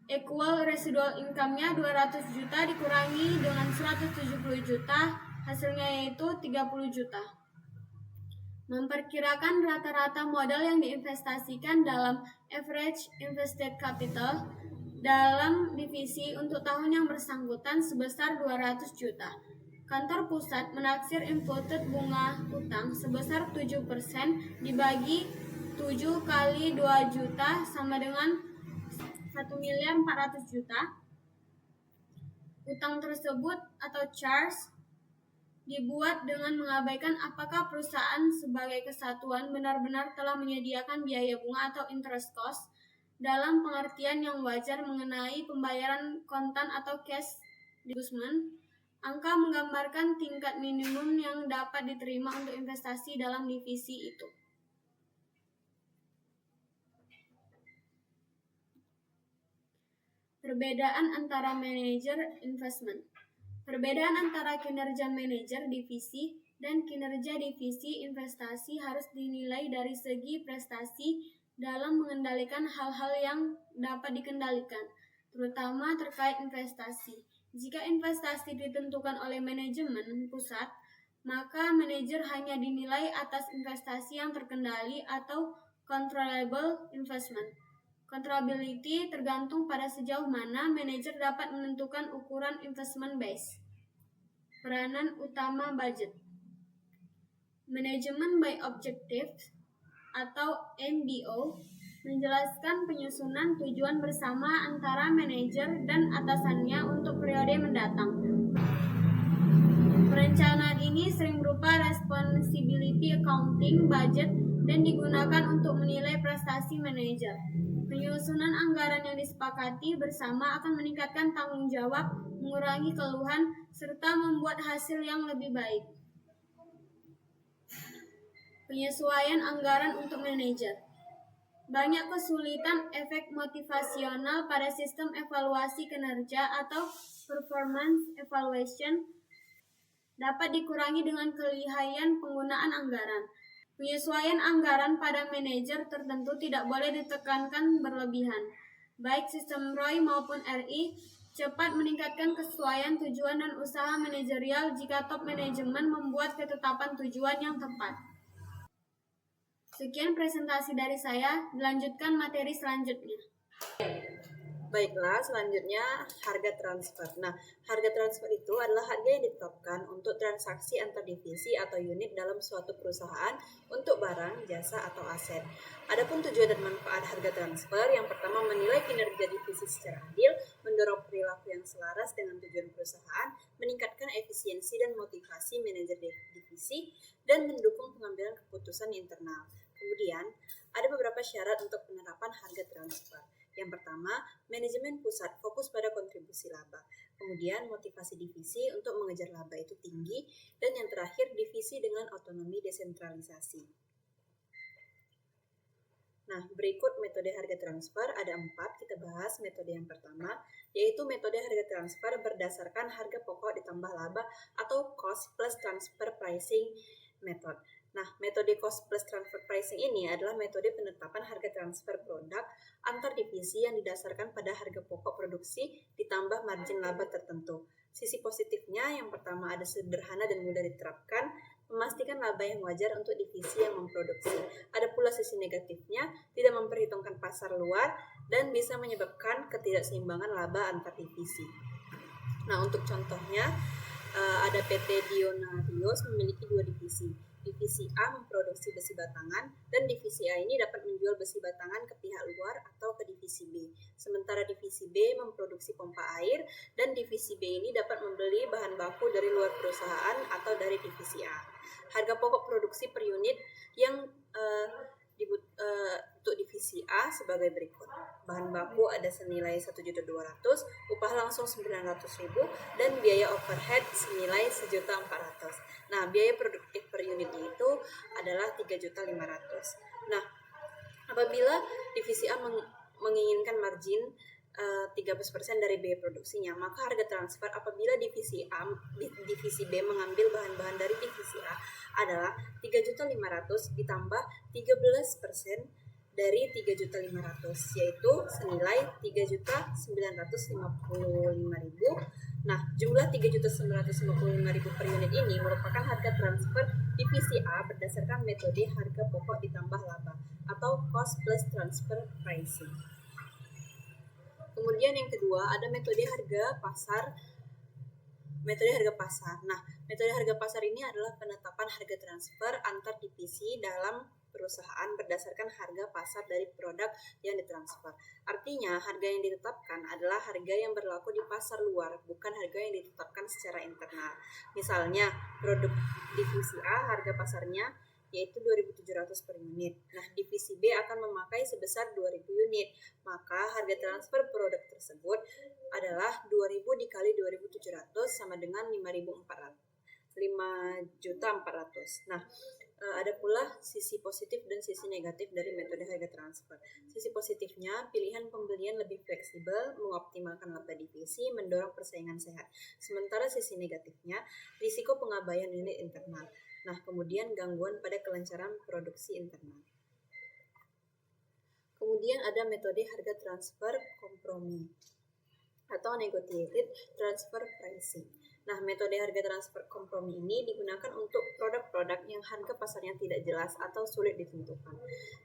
equal residual income-nya 200 juta dikurangi dengan 170 juta, hasilnya yaitu 30 juta. Memperkirakan rata-rata modal yang diinvestasikan dalam average invested capital dalam divisi untuk tahun yang bersangkutan sebesar 200 juta. Kantor pusat menaksir imputed bunga utang sebesar 7% dibagi 7 kali 2 juta sama dengan 1.400.000.000. Utang tersebut atau charge dibuat dengan mengabaikan apakah perusahaan sebagai kesatuan benar-benar telah menyediakan biaya bunga atau interest cost dalam pengertian yang wajar mengenai pembayaran kontan atau cash disbursement. Angka menggambarkan tingkat minimum yang dapat diterima untuk investasi dalam divisi itu. Perbedaan antara manajer investment. Perbedaan antara kinerja manajer divisi dan kinerja divisi investasi harus dinilai dari segi prestasi dalam mengendalikan hal-hal yang dapat dikendalikan, terutama terkait investasi. Jika investasi ditentukan oleh manajemen pusat, maka manajer hanya dinilai atas investasi yang terkendali atau controllable investment. Controllability tergantung pada sejauh mana manajer dapat menentukan ukuran investment base. Peranan utama budget. Management by Objectives atau MBO menjelaskan penyusunan tujuan bersama antara manajer dan atasannya untuk periode mendatang. Perencanaan ini sering berupa responsibility accounting budget dan digunakan untuk menilai prestasi manajer. Penyusunan anggaran yang disepakati bersama akan meningkatkan tanggung jawab, mengurangi keluhan, serta membuat hasil yang lebih baik. Penyesuaian anggaran untuk manajer. Banyak kesulitan efek motivasional pada sistem evaluasi kinerja atau performance evaluation dapat dikurangi dengan kelihayan penggunaan anggaran. Penyesuaian anggaran pada manajer tertentu tidak boleh ditekankan berlebihan. Baik sistem ROI maupun RI cepat meningkatkan kesesuaian tujuan dan usaha manajerial jika top manajemen membuat ketetapan tujuan yang tepat. Sekian presentasi dari saya, dilanjutkan materi selanjutnya. Baiklah, selanjutnya harga transfer. Nah, harga transfer itu adalah harga yang ditetapkan untuk transaksi antar divisi atau unit dalam suatu perusahaan untuk barang, jasa, atau aset. Adapun tujuan dan manfaat harga transfer, yang pertama menilai kinerja divisi secara adil, mendorong perilaku yang selaras dengan tujuan perusahaan, meningkatkan efisiensi dan motivasi manajer divisi, dan mendukung pengambilan keputusan internal. Kemudian, ada beberapa syarat untuk penerapan harga transfer. Yang pertama, manajemen pusat fokus pada kontribusi laba. Kemudian, motivasi divisi untuk mengejar laba itu tinggi. Dan yang terakhir, divisi dengan otonomi desentralisasi. Nah, berikut metode harga transfer ada 4. Kita bahas metode yang pertama, yaitu metode harga transfer berdasarkan harga pokok ditambah laba atau cost plus transfer pricing method. Nah, metode cost plus transfer pricing ini adalah metode penetapan harga transfer produk antar divisi yang didasarkan pada harga pokok produksi ditambah margin laba tertentu. Sisi positifnya yang pertama ada sederhana dan mudah diterapkan, memastikan laba yang wajar untuk divisi yang memproduksi. Ada pula sisi negatifnya, tidak memperhitungkan pasar luar dan bisa menyebabkan ketidakseimbangan laba antar divisi. Nah, untuk contohnya ada PT Dionarios memiliki 2 divisi. Divisi A memproduksi besi batangan dan divisi A ini dapat menjual besi batangan ke pihak luar atau ke divisi B. Sementara divisi B memproduksi pompa air dan divisi B ini dapat membeli bahan baku dari luar perusahaan atau dari divisi A. Harga pokok produksi per unit yang untuk divisi A sebagai berikut. Bahan baku ada senilai 1.200.000, upah langsung 900.000, dan biaya overhead senilai 1.400.000. Nah, biaya produktif per unitnya itu adalah 3.500.000. Nah, apabila divisi A menginginkan margin 13% dari biaya produksinya, maka harga transfer apabila divisi B mengambil bahan-bahan dari divisi A adalah 3.500.000 ditambah 13% dari 3.500.000, yaitu senilai 3.955.000. Nah, jumlah 3.955.000 per unit ini merupakan harga transfer divisi A berdasarkan metode harga pokok ditambah laba atau cost plus transfer pricing. Kemudian yang kedua ada metode harga pasar. Nah, metode harga pasar ini adalah penetapan harga transfer antar divisi dalam perusahaan berdasarkan harga pasar dari produk yang ditransfer. Artinya, harga yang ditetapkan adalah harga yang berlaku di pasar luar, bukan harga yang ditetapkan secara internal. Misalnya, produk divisi A harga pasarnya yaitu 2.700 per unit. Nah, divisi B akan memakai sebesar 2.000 unit. Maka harga transfer produk tersebut adalah 2.000 dikali 2.700 sama dengan 5.400. Nah, ada pula sisi positif dan sisi negatif dari metode harga transfer. Sisi positifnya, pilihan pembelian lebih fleksibel, mengoptimalkan laba divisi, mendorong persaingan sehat. Sementara sisi negatifnya, risiko pengabaian unit internal. Nah, kemudian gangguan pada kelancaran produksi internal. Kemudian ada metode harga transfer kompromi atau negotiated transfer pricing. Nah, metode harga transfer kompromi ini digunakan untuk produk-produk yang harga pasarnya tidak jelas atau sulit ditentukan.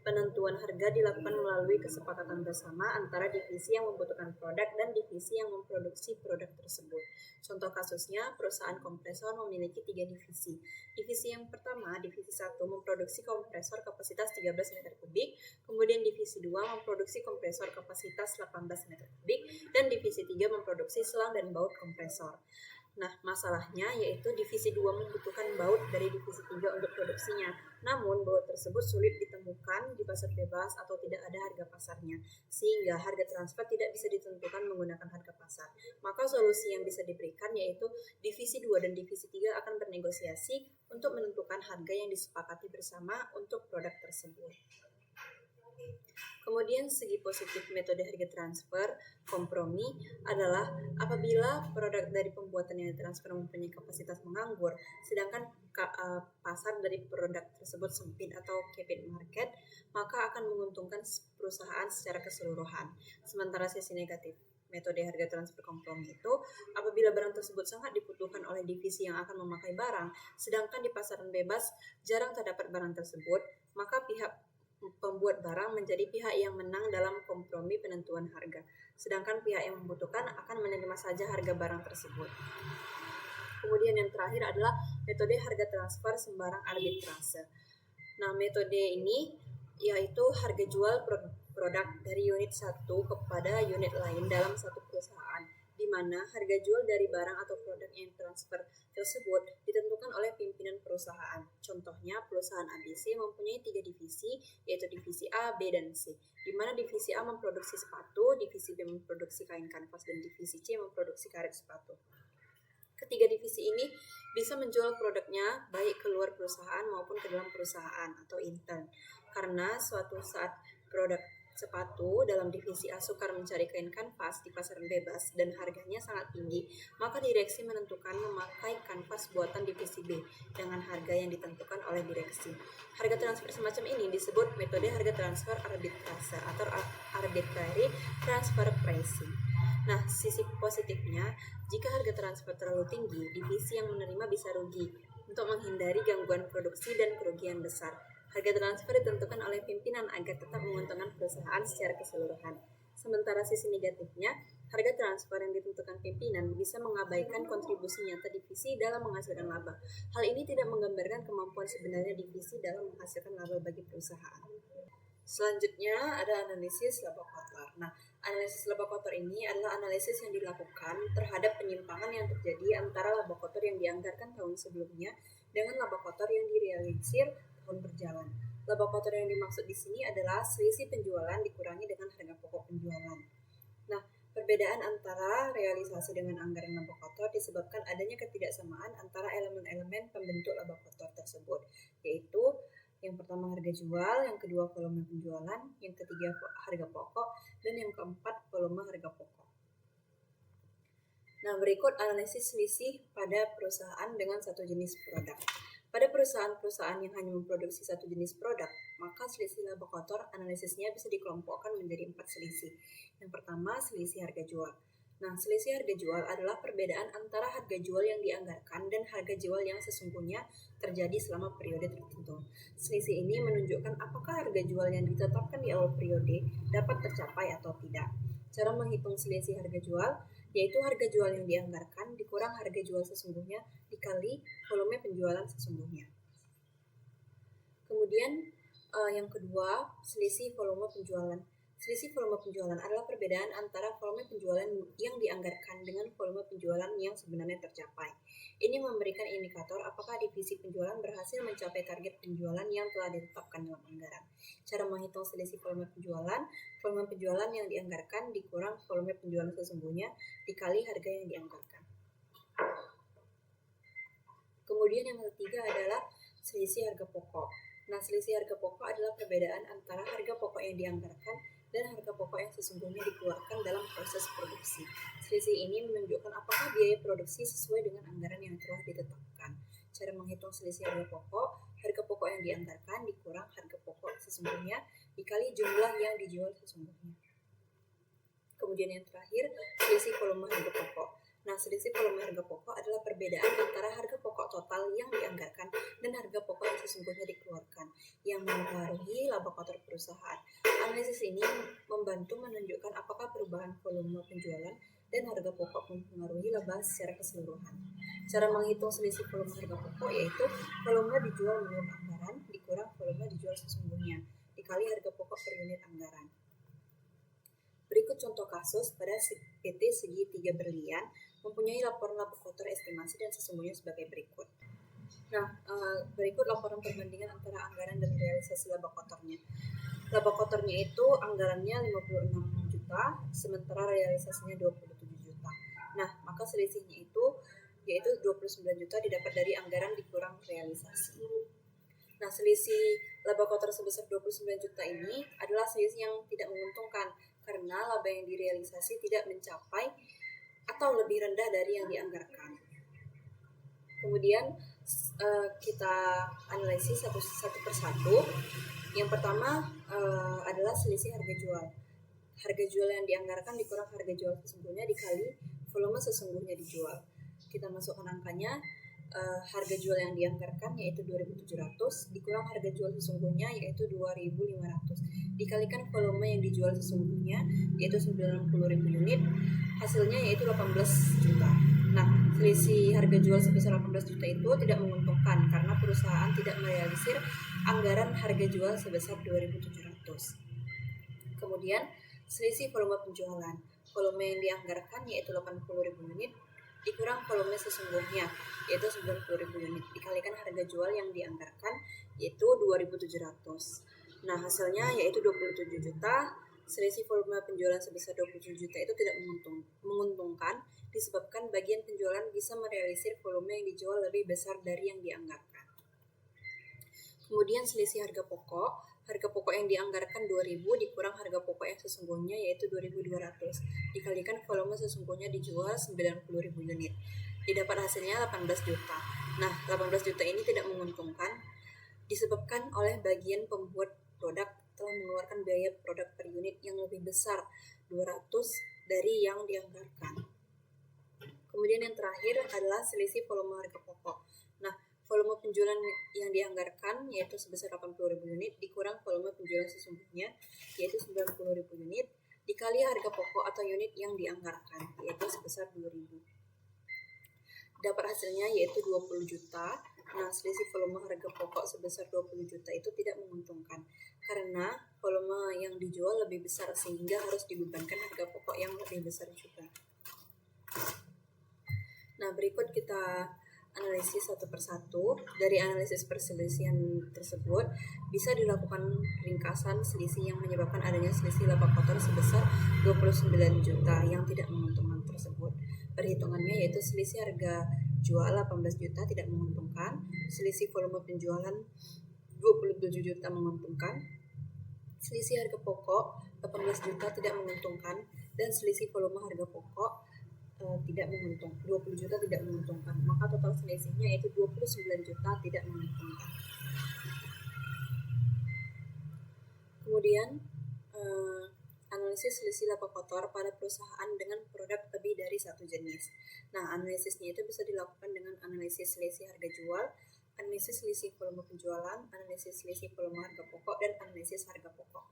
Penentuan harga dilakukan melalui kesepakatan bersama antara divisi yang membutuhkan produk dan divisi yang memproduksi produk tersebut. Contoh kasusnya, perusahaan kompresor memiliki 3 divisi. Divisi yang pertama, divisi 1, memproduksi kompresor kapasitas 13 meter kubik, kemudian divisi 2 memproduksi kompresor kapasitas 18 meter kubik, dan divisi 3 memproduksi selang dan baut kompresor. Nah, masalahnya yaitu divisi 2 membutuhkan baut dari divisi 3 untuk produksinya. Namun, baut tersebut sulit ditemukan di pasar bebas atau tidak ada harga pasarnya, sehingga harga transfer tidak bisa ditentukan menggunakan harga pasar. Maka solusi yang bisa diberikan yaitu divisi 2 dan divisi 3 akan bernegosiasi untuk menentukan harga yang disepakati bersama untuk produk tersebut. Kemudian segi positif metode harga transfer kompromi adalah apabila produk dari pembuatan yang ditransfer mempunyai kapasitas menganggur, sedangkan pasar dari produk tersebut sempit atau captive market, maka akan menguntungkan perusahaan secara keseluruhan. Sementara sisi negatif metode harga transfer kompromi itu apabila barang tersebut sangat dibutuhkan oleh divisi yang akan memakai barang, sedangkan di pasaran bebas jarang terdapat barang tersebut, maka pihak pembuat barang menjadi pihak yang menang dalam kompromi penentuan harga, sedangkan pihak yang membutuhkan akan menerima saja harga barang tersebut. Kemudian yang terakhir adalah metode harga transfer sembarang arbitrase. Nah, metode ini yaitu harga jual produk dari unit satu kepada unit lain dalam satu perusahaan, di mana harga jual dari barang atau produk yang transfer tersebut ditentukan oleh pimpinan perusahaan. Contohnya, perusahaan ABC mempunyai 3 divisi, yaitu divisi A, B, dan C, di mana divisi A memproduksi sepatu, divisi B memproduksi kain kanvas, dan divisi C memproduksi karet sepatu. Ketiga divisi ini bisa menjual produknya baik keluar perusahaan maupun ke dalam perusahaan atau intern. Karena suatu saat produk sepatu dalam divisi A sukar mencari kain kanvas di pasaran bebas dan harganya sangat tinggi, maka direksi menentukan memakai kanvas buatan divisi B dengan harga yang ditentukan oleh direksi. Harga transfer semacam ini disebut metode harga transfer arbitrase atau arbitrary transfer pricing. Nah, sisi positifnya, jika harga transfer terlalu tinggi, divisi yang menerima bisa rugi. Untuk menghindari gangguan produksi dan kerugian besar, harga transfer ditentukan oleh pimpinan agar tetap menguntungkan perusahaan secara keseluruhan. Sementara sisi negatifnya, harga transfer yang ditentukan pimpinan bisa mengabaikan kontribusi nyata divisi dalam menghasilkan laba. Hal ini tidak menggambarkan kemampuan sebenarnya divisi dalam menghasilkan laba bagi perusahaan. Selanjutnya ada analisis laba kotor. Nah, analisis laba kotor ini adalah analisis yang dilakukan terhadap penyimpangan yang terjadi antara laba kotor yang dianggarkan tahun sebelumnya dengan laba kotor yang direalisir tahun berjalan. Laba kotor yang dimaksud di sini adalah selisih penjualan dikurangi dengan harga pokok penjualan. Nah, perbedaan antara realisasi dengan anggaran laba kotor disebabkan adanya ketidaksamaan antara elemen-elemen pembentuk laba kotor tersebut, yaitu yang pertama harga jual, yang kedua volume penjualan, yang ketiga harga pokok, dan yang keempat volume harga pokok. Nah, berikut analisis selisih pada perusahaan dengan satu jenis produk. Pada perusahaan-perusahaan yang hanya memproduksi satu jenis produk, maka selisih laba kotor analisisnya bisa dikelompokkan menjadi 4 selisih. Yang pertama, selisih harga jual. Nah, selisih harga jual adalah perbedaan antara harga jual yang dianggarkan dan harga jual yang sesungguhnya terjadi selama periode tertentu. Selisih ini menunjukkan apakah harga jual yang ditetapkan di awal periode dapat tercapai atau tidak. Cara menghitung selisih harga jual yaitu harga jual yang dianggarkan dikurang harga jual sesungguhnya dikali volume penjualan sesungguhnya. Kemudian yang kedua, selisih volume penjualan. Selisih volume penjualan adalah perbedaan antara volume penjualan yang dianggarkan dengan volume penjualan yang sebenarnya tercapai. Ini memberikan indikator apakah divisi penjualan berhasil mencapai target penjualan yang telah ditetapkan dalam anggaran. Cara menghitung selisih volume penjualan yang dianggarkan dikurang volume penjualan sesungguhnya dikali harga yang dianggarkan. Kemudian yang ketiga adalah selisih harga pokok. Nah, selisih harga pokok adalah perbedaan antara harga pokok yang dianggarkan dan harga pokok yang sesungguhnya dikeluarkan dalam proses produksi. Selisih ini menunjukkan apakah biaya produksi sesuai dengan anggaran yang telah ditetapkan. Cara menghitung selisih harga pokok yang dianggarkan dikurang harga pokok sesungguhnya dikali jumlah yang dijual sesungguhnya. Kemudian yang terakhir, selisih volume harga pokok. Nah, selisih volume harga pokok adalah perbedaan antara harga pokok total yang dianggarkan dan harga pokok yang sesungguhnya dikeluarkan, yang mempengaruhi laba kotor perusahaan. Analisis ini membantu menunjukkan apakah perubahan volume penjualan dan harga pokok mempengaruhi laba secara keseluruhan. Cara menghitung selisih volume harga pokok yaitu volume dijual menurut anggaran dikurang volume dijual sesungguhnya, dikali harga pokok per unit anggaran. Berikut contoh kasus pada PT Segitiga Berlian mempunyai laporan laba kotor estimasi dan sesungguhnya sebagai berikut. Nah, berikut laporan perbandingan antara anggaran dan realisasi laba kotornya. Laba kotornya itu anggarannya 56 juta, sementara realisasinya 27 juta. Nah, maka selisihnya itu yaitu 29 juta didapat dari anggaran dikurang realisasi. Nah, selisih laba kotor sebesar 29 juta ini adalah selisih yang tidak menguntungkan karena laba yang direalisasi tidak mencapai atau lebih rendah dari yang dianggarkan. Kemudian kita analisis satu persatu. Yang pertama adalah selisih harga jual. Harga jual yang dianggarkan dikurang harga jual sesungguhnya dikali volume sesungguhnya dijual. Kita masukkan angkanya, harga jual yang dianggarkan yaitu 2.700 dikurang harga jual sesungguhnya yaitu 2.500 dikalikan volume yang dijual sesungguhnya yaitu 90.000 unit, hasilnya yaitu 18 juta. Nah, selisih harga jual sebesar 18 juta itu tidak menguntungkan karena perusahaan tidak merealisir anggaran harga jual sebesar 2.700. Kemudian selisih volume penjualan. Volume yang dianggarkan yaitu 80.000 unit dikurang volume sesungguhnya yaitu 90.000 unit dikalikan harga jual yang dianggarkan yaitu 2.700. Nah, hasilnya yaitu 27 juta. Selisih volume penjualan sebesar 27 juta itu tidak menguntungkan disebabkan bagian penjualan bisa merealisir volume yang dijual lebih besar dari yang dianggarkan. Kemudian selisih harga pokok. Harga pokok yang dianggarkan 2.000 dikurang harga pokok yang sesungguhnya yaitu 2.200 dikalikan volume sesungguhnya dijual 90.000 unit. Didapat hasilnya 18 juta. Nah, 18 juta ini tidak menguntungkan disebabkan oleh bagian pembuat produk telah mengeluarkan biaya produk per unit yang lebih besar 200 dari yang dianggarkan. Kemudian yang terakhir adalah selisih volume harga pokok. Nah, volume penjualan yang dianggarkan yaitu sebesar 80.000 unit dikurang volume penjualan sesungguhnya yaitu 90.000 unit dikali harga pokok atau unit yang dianggarkan yaitu sebesar 2.000. Dapat hasilnya yaitu 20 juta. Nah, selisih volume harga pokok sebesar 20 juta itu tidak menguntungkan karena volume yang dijual lebih besar sehingga harus dibebankan harga pokok yang lebih besar juga. Nah, berikut kita analisis satu persatu. Dari analisis perselisihan tersebut bisa dilakukan ringkasan selisih yang menyebabkan adanya selisih laba kotor sebesar 29 juta yang tidak menguntungkan tersebut. Perhitungannya yaitu selisih harga jual 18 juta tidak menguntungkan, selisih volume penjualan 27 juta menguntungkan, selisih harga pokok 18 juta tidak menguntungkan, dan selisih volume harga pokok tidak menguntungkan, 20 juta tidak menguntungkan. Maka total selisihnya yaitu 29 juta tidak menguntungkan. Kemudian analisis selisih laba kotor pada perusahaan dengan produk lebih dari satu jenis. Nah, analisisnya itu bisa dilakukan dengan analisis selisih harga jual, analisis selisih volume penjualan, analisis selisih volume harga pokok, dan analisis harga pokok.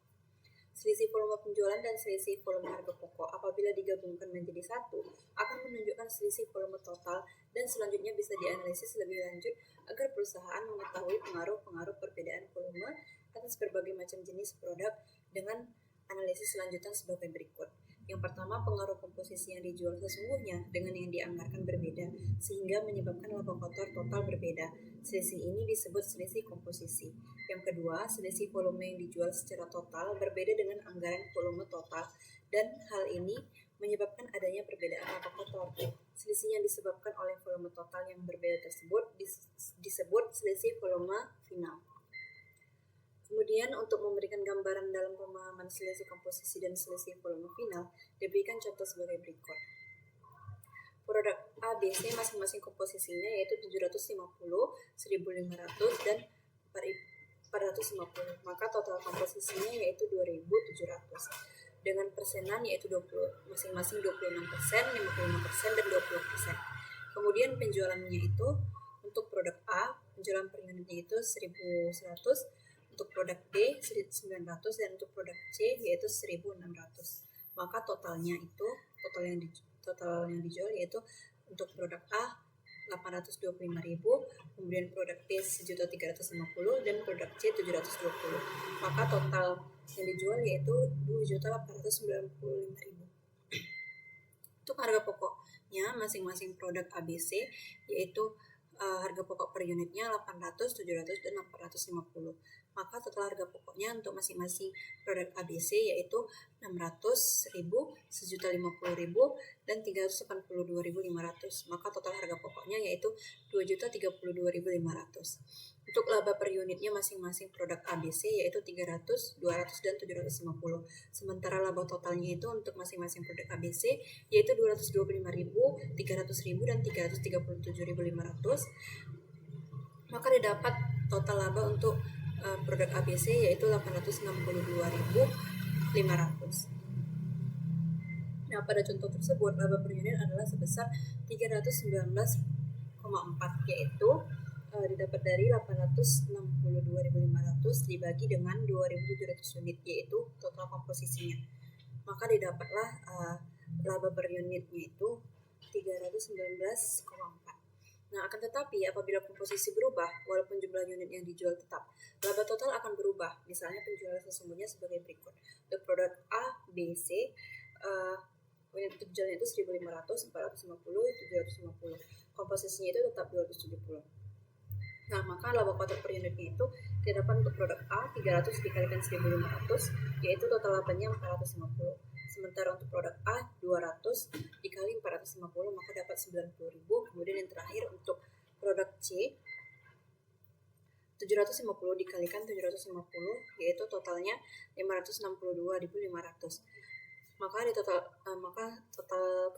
Selisih volume penjualan dan selisih volume harga pokok apabila digabungkan menjadi satu akan menunjukkan selisih volume total dan selanjutnya bisa dianalisis lebih lanjut agar perusahaan mengetahui pengaruh-pengaruh perbedaan volume atas berbagai macam jenis produk dengan analisis selanjutan sebagai berikut. Yang pertama, pengaruh komposisi yang dijual sesungguhnya dengan yang dianggarkan berbeda sehingga menyebabkan laba kotor total berbeda. Selisih ini disebut selisih komposisi. Yang kedua, selisih volume yang dijual secara total berbeda dengan anggaran volume total dan hal ini menyebabkan adanya perbedaan laba kotor. Selisih yang disebabkan oleh volume total yang berbeda tersebut disebut selisih volume final. Kemudian untuk memberikan gambaran dalam pemahaman selisih komposisi dan selisih volume final, diberikan contoh sebagai berikut. Produk A, B, C masing-masing komposisinya yaitu 750, 1500, dan 450. Maka total komposisinya yaitu 2700. Dengan persenan yaitu 20, masing-masing 26%, 55%, dan 20%. Kemudian penjualannya itu untuk produk A, penjualan per unitnya itu 1100, untuk produk B 900 dan untuk produk C yaitu 1600. Maka totalnya itu total yang dijual yaitu untuk produk A 825.000, kemudian produk B 1.350 dan produk C 720. Maka total yang dijual yaitu 2.895.000. Untuk harga pokoknya masing-masing produk ABC yaitu harga pokok per unitnya 800, 700, dan 450. Maka total harga pokoknya untuk masing-masing produk ABC yaitu 600.000, 1.050.000, dan 382.500. Maka total harga pokoknya yaitu 2.032.500. Untuk laba per unitnya masing-masing produk ABC yaitu 300, 200, dan 750. Sementara laba totalnya itu untuk masing-masing produk ABC yaitu 225.000, 300.000, dan 337.500. Maka didapat total laba untuk produk ABC yaitu 862.500. Nah, pada contoh tersebut laba per unit adalah sebesar 319,5 yaitu didapat dari 862.500 dibagi dengan 2.700 unit, yaitu total komposisinya. Maka didapatlah laba per unitnya itu 319,4. Nah, akan tetapi apabila komposisi berubah, walaupun jumlah unit yang dijual tetap, laba total akan berubah. Misalnya penjualan sesungguhnya sebagai berikut. Untuk produk A, B, C, unit penjualan itu 1.500, 450, 750. Komposisinya itu tetap 270. Nah, maka laba kotor per unitnya itu didapat untuk produk A 300 dikalikan 1.500, yaitu total labanya 450. Sementara untuk produk A 200 dikali 450 maka dapat 90.000. Kemudian yang terakhir untuk produk C 750 dikalikan 750 yaitu totalnya 562.500. Maka total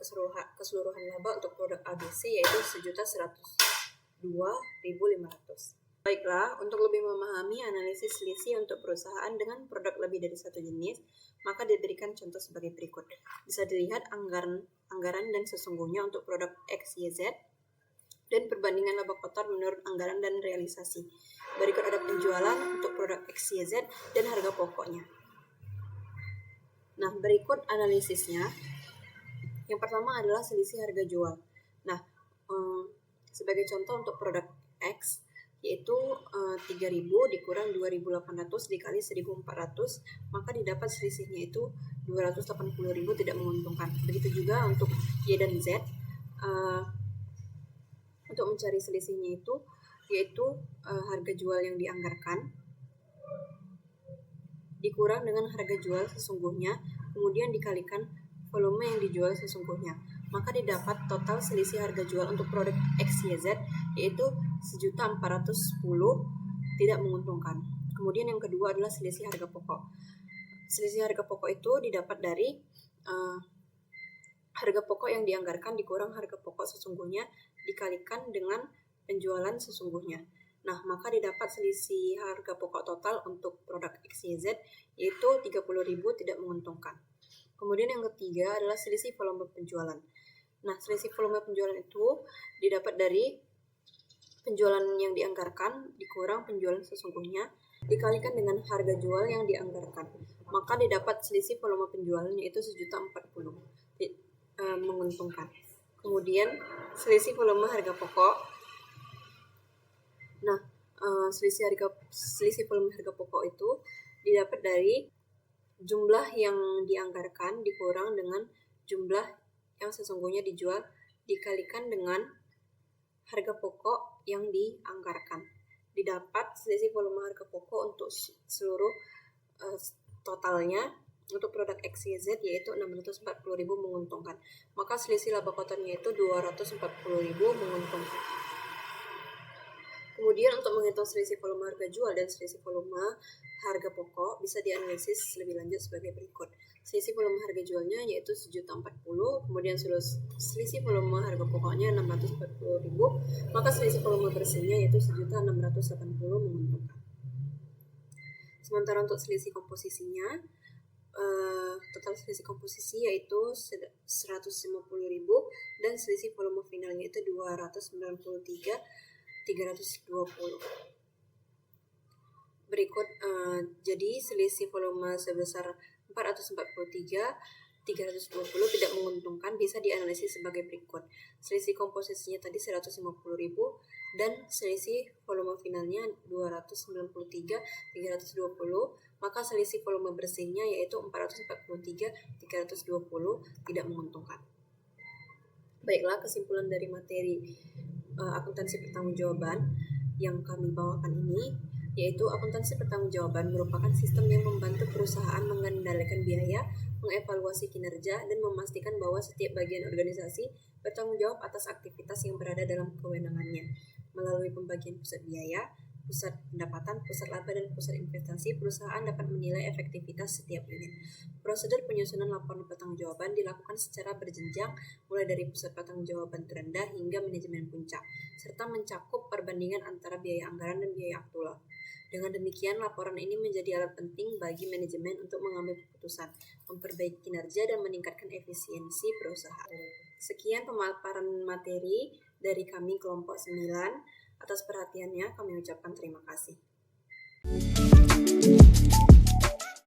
keseluruhan laba untuk produk ABC yaitu 1.102.500. Baiklah, untuk lebih memahami analisis selisih untuk perusahaan dengan produk lebih dari satu jenis, maka diberikan contoh sebagai berikut. Bisa dilihat anggaran dan sesungguhnya untuk produk X, Y, Z, dan perbandingan laba kotor menurut anggaran dan realisasi. Berikut ada penjualan untuk produk X, Y, Z, dan harga pokoknya. Nah, berikut analisisnya. Yang pertama adalah selisih harga jual. Nah, sebagai contoh untuk produk X, yaitu 3.000 dikurang 2.800 dikali 1.400, maka didapat selisihnya itu 280.000, tidak menguntungkan. Begitu juga untuk Y dan Z, untuk mencari selisihnya itu yaitu harga jual yang dianggarkan dikurang dengan harga jual sesungguhnya, kemudian dikalikan volume yang dijual sesungguhnya. Maka didapat total selisih harga jual untuk produk X, Y, Z yaitu 1.410, tidak menguntungkan. Kemudian yang kedua adalah selisih harga pokok. Selisih harga pokok itu didapat dari harga pokok yang dianggarkan dikurang harga pokok sesungguhnya dikalikan dengan penjualan sesungguhnya. Nah, maka didapat selisih harga pokok total untuk produk X, Y, Z yaitu 30.000, tidak menguntungkan. Kemudian yang ketiga adalah selisih volume penjualan. Nah, selisih volume penjualan itu didapat dari penjualan yang dianggarkan dikurang penjualan sesungguhnya dikalikan dengan harga jual yang dianggarkan. Maka didapat selisih volume penjualan yaitu 1.040.000, menguntungkan. Kemudian selisih volume harga pokok. Nah, selisih volume harga pokok itu didapat dari jumlah yang dianggarkan dikurang dengan jumlah yang sesungguhnya dijual dikalikan dengan harga pokok yang dianggarkan. Didapat selisih volume harga pokok untuk seluruh totalnya untuk produk X, Y, Z yaitu 640.000, menguntungkan. Maka selisih laba kotornya itu 240.000, menguntungkan. Kemudian untuk menghitung selisih volume harga jual dan selisih volume harga pokok bisa dianalisis lebih lanjut sebagai berikut. Selisih volume harga jualnya yaitu 1.040.000, kemudian selisih volume harga pokoknya 640.000, maka selisih volume bersihnya yaitu 1.680.000, menguntungkan. Sementara untuk selisih komposisinya, total selisih komposisi yaitu 150.000 dan selisih volume finalnya itu 293.320. Berikut jadi selisih volume sebesar 443.320 tidak menguntungkan bisa dianalisis sebagai berikut. Selisih komposisinya tadi 150.000 dan selisih volume finalnya 293.320, maka selisih volume bersihnya yaitu 443.320 tidak menguntungkan. Baiklah, kesimpulan dari materi akuntansi pertanggungjawaban yang kami bawakan ini yaitu akuntansi pertanggungjawaban merupakan sistem yang membantu perusahaan mengendalikan biaya, mengevaluasi kinerja, dan memastikan bahwa setiap bagian organisasi bertanggung jawab atas aktivitas yang berada dalam kewenangannya. Melalui pembagian pusat biaya, pusat pendapatan, pusat laba, dan pusat investasi, perusahaan dapat menilai efektivitas setiap unit. Prosedur penyusunan laporan pertanggungjawaban dilakukan secara berjenjang mulai dari pusat pertanggungjawaban terendah hingga manajemen puncak, serta mencakup perbandingan antara biaya anggaran dan biaya aktual. Dengan demikian, laporan ini menjadi alat penting bagi manajemen untuk mengambil keputusan, memperbaiki kinerja, dan meningkatkan efisiensi perusahaan. Sekian pemaparan materi dari kami kelompok 9. Atas perhatiannya kami ucapkan terima kasih.